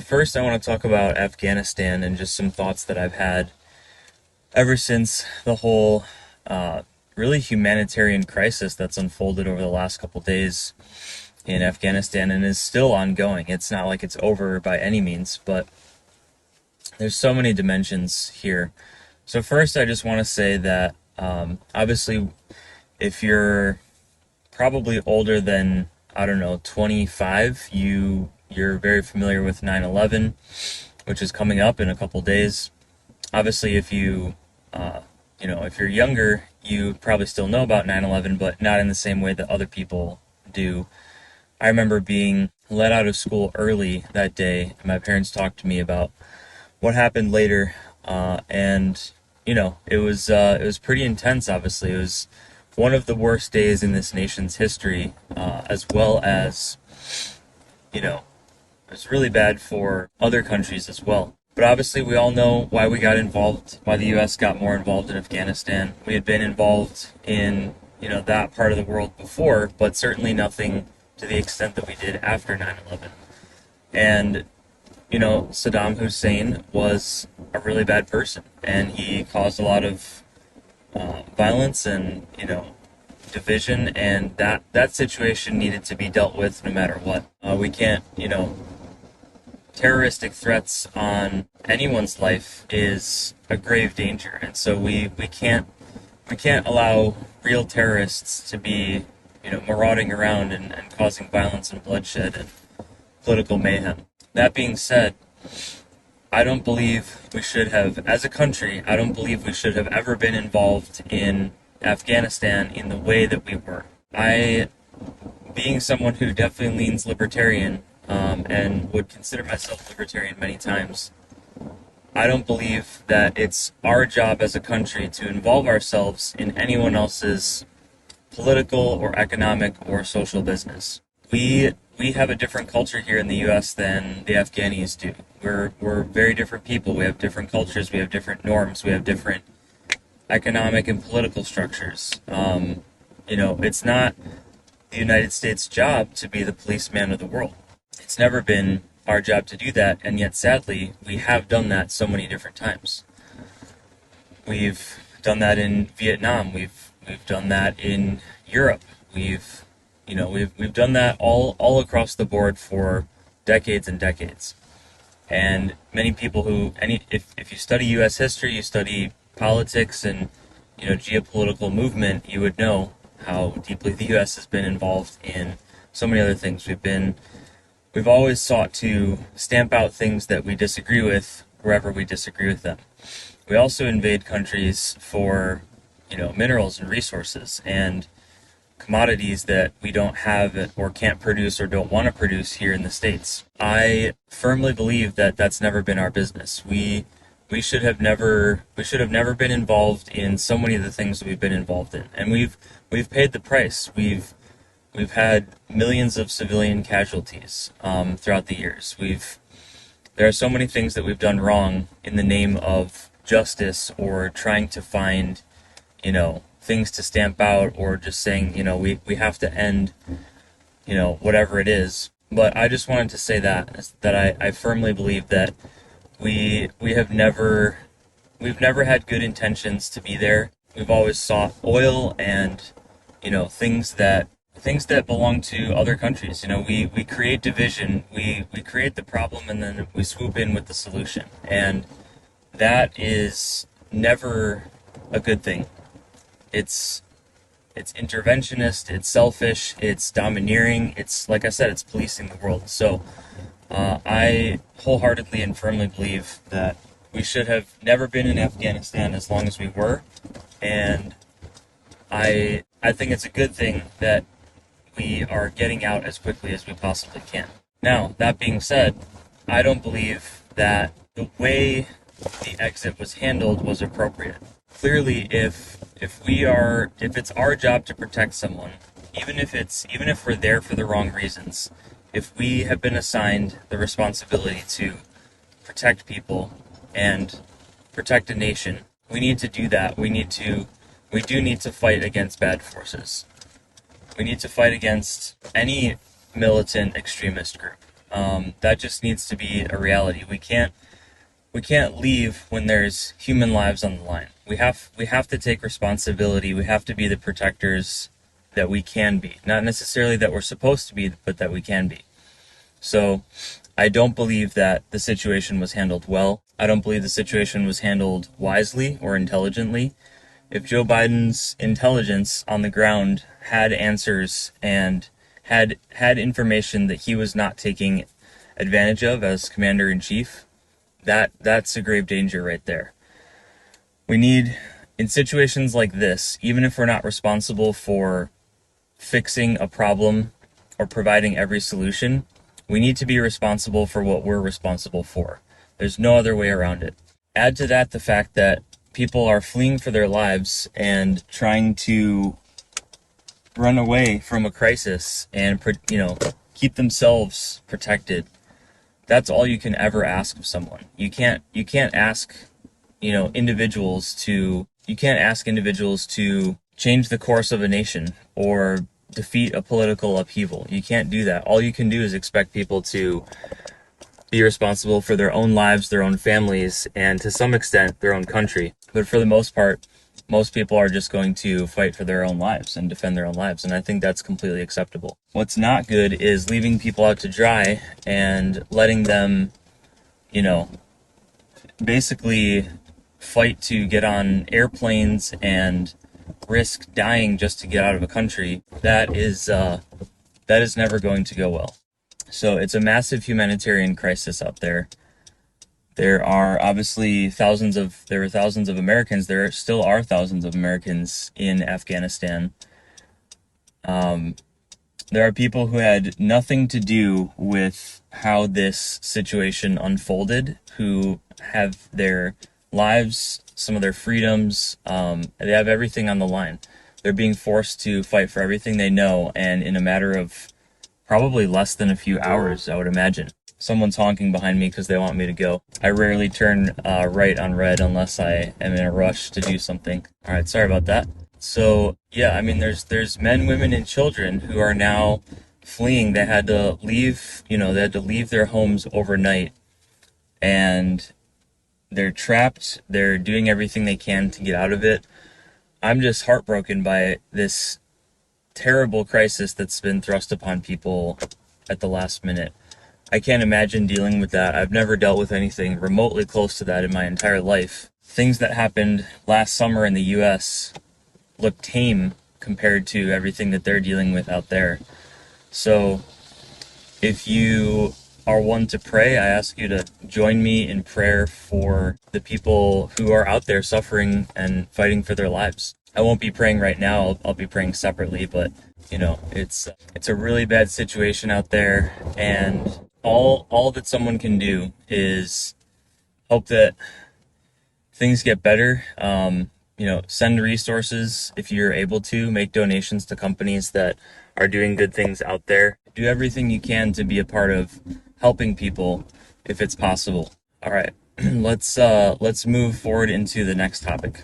First, I want to talk about Afghanistan and just some thoughts that I've had ever since the whole really humanitarian crisis that's unfolded over the last couple days in Afghanistan and is still ongoing. It's not like it's over by any means, but there's so many dimensions here. So first, I just want to say that obviously, if you're probably older than, I don't know, 25, you're very familiar with 9/11, which is coming up in a couple days. Obviously, if you're younger, you probably still know about 9/11, but not in the same way that other people do. I remember being let out of school early that day, and my parents talked to me about what happened later, and it was pretty intense. Obviously, it was one of the worst days in this nation's history, as well as it was really bad for other countries as well. But obviously, we all know why we got involved, why the U.S. got more involved in Afghanistan. We had been involved in that part of the world before, but certainly nothing to the extent that we did after 9/11. And Saddam Hussein was a really bad person, and he caused a lot of violence and division, and that situation needed to be dealt with no matter what. We can't, terroristic threats on anyone's life is a grave danger, and so we can't allow real terrorists to be marauding around and causing violence and bloodshed and political mayhem. That being said, I don't believe we should have, as a country, I don't believe we should have ever been involved in Afghanistan in the way that we were. Being someone who definitely leans libertarian, and would consider myself libertarian many times, I don't believe that it's our job as a country to involve ourselves in anyone else's political or economic or social business. We have a different culture here in the U.S. than the Afghanis do. We're very different people. We have different cultures. We have different norms. We have different economic and political structures. It's not the United States' job to be the policeman of the world. It's never been our job to do that, and yet sadly, we have done that so many different times. We've done that in Vietnam. We've done that in Europe. We've done that all across the board for decades and decades. And many people if you study U.S. history, you study politics and geopolitical movement, you would know how deeply the U.S. has been involved in so many other things. We've always sought to stamp out things that we disagree with wherever we disagree with them. We also invade countries for minerals and resources and commodities that we don't have or can't produce or don't want to produce here in the States. I firmly believe that that's never been our business. We should have never been involved in so many of the things that we've been involved in, and we've paid the price. We've had millions of civilian casualties throughout the years. There are so many things that we've done wrong in the name of justice or trying to find things to stamp out, or just saying we have to end whatever it is. But I just wanted to say that I firmly believe that we've never had good intentions to be there. We've always sought oil and things that belong to other countries. We create division, we create the problem, and then we swoop in with the solution, and that is never a good thing. It's interventionist, it's selfish, it's domineering, it's, like I said, it's policing the world. So I wholeheartedly and firmly believe that we should have never been in Afghanistan as long as we were, and I think it's a good thing that we are getting out as quickly as we possibly can. Now, that being said, I don't believe that the way the exit was handled was appropriate. Clearly, if it's our job to protect someone, even if we're there for the wrong reasons, if we have been assigned the responsibility to protect people and protect a nation, we need to do that. We do need to fight against bad forces. We need to fight against any militant extremist group. That just needs to be a reality. We can't leave when there's human lives on the line. We have to take responsibility. We have to be the protectors that we can be. Not necessarily that we're supposed to be, but that we can be. So I don't believe that the situation was handled well. I don't believe the situation was handled wisely or intelligently. If Joe Biden's intelligence on the ground had answers and had information that he was not taking advantage of as commander in chief, that's a grave danger right there. We need, in situations like this, even if we're not responsible for fixing a problem or providing every solution, we need to be responsible for what we're responsible for. There's no other way around it. Add to that the fact that people are fleeing for their lives and trying to run away from a crisis and, keep themselves protected. That's all you can ever ask of someone. You can't ask, individuals to change the course of a nation or defeat a political upheaval. You can't do that. All you can do is expect people to be responsible for their own lives, their own families, and to some extent their own country. But for the most part, most people are just going to fight for their own lives and defend their own lives, and I think that's completely acceptable. What's not good is leaving people out to dry and letting them, basically fight to get on airplanes and risk dying just to get out of a country. That is never going to go well. So it's a massive humanitarian crisis out there. There are obviously thousands of Americans. There still are thousands of Americans in Afghanistan. There are people who had nothing to do with how this situation unfolded, who have their lives, some of their freedoms, they have everything on the line. They're being forced to fight for everything they know, and in a matter of probably less than a few hours, I would imagine. Someone's honking behind me because they want me to go. I rarely turn right on red unless I am in a rush to do something. All right, sorry about that. So yeah, I mean, there's men, women, and children who are now fleeing. They had to leave, they had to leave their homes overnight, and they're trapped. They're doing everything they can to get out of it. I'm just heartbroken by this terrible crisis that's been thrust upon people at the last minute. I can't imagine dealing with that. I've never dealt with anything remotely close to that in my entire life. Things that happened last summer in the US look tame compared to everything that they're dealing with out there. So if you are one to pray, I ask you to join me in prayer for the people who are out there suffering and fighting for their lives. I won't be praying right now. I'll be praying separately, but it's a really bad situation out there, and all that someone can do is hope that things get better. Send resources if you're able to, make donations to companies that are doing good things out there. Do everything you can to be a part of helping people if it's possible. All right, let's move forward into the next topic.